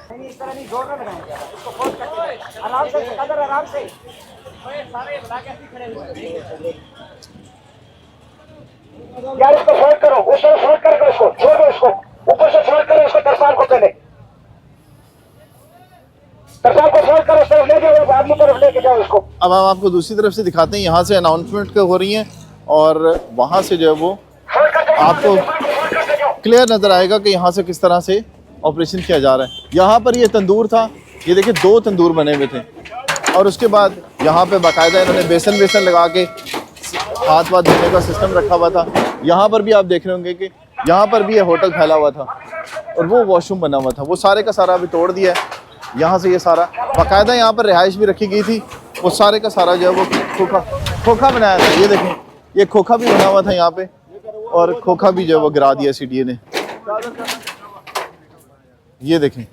इस तरह नहीं, जोर ना लगाएंगे, इसको फोल्ड करके आराम से, कदर आराम से, सारे बना के ऐसे खड़े हुए हैं यार, इसको फोल्ड करो, उस तरह फोल्ड करके इसको छोड़ दो, इसको ऊपर से फोल्ड करो, इसको तरपाल को पहले तरपाल को फोल्ड करो, उस तरफ ले जाओ, आदमी तरफ लेके जाओ इसको। अब हम आपको दूसरी तरफ से दिखाते हैं, यहाँ से अनाउंसमेंट हो रही हैं और वहाँ से जो है वो आपको क्लियर नज़र आएगा कि यहाँ से किस तरह से ऑपरेशन किया जा रहा है। यहाँ पर ये तंदूर था, ये देखिए 2 तंदूर बने हुए थे और उसके बाद यहाँ पे बाकायदा इन्होंने बेसन लगा के हाथ वाथ धोने का सिस्टम रखा हुआ था। यहाँ पर भी आप देख रहे होंगे कि यहाँ पर भी ये होटल फैला हुआ था और वो वॉशरूम बना हुआ था, वो सारे का सारा अभी तोड़ दिया है। यहाँ से ये सारा बाकायदा यहाँ पर रिहाइश भी रखी गई थी, वो सारे का सारा जो है वो खोखा बनाया था। ये देखें, ये खोखा भी बना हुआ था यहाँ पे और खोखा भी जो है वो गिरा दिया CDA ने। ये देखें,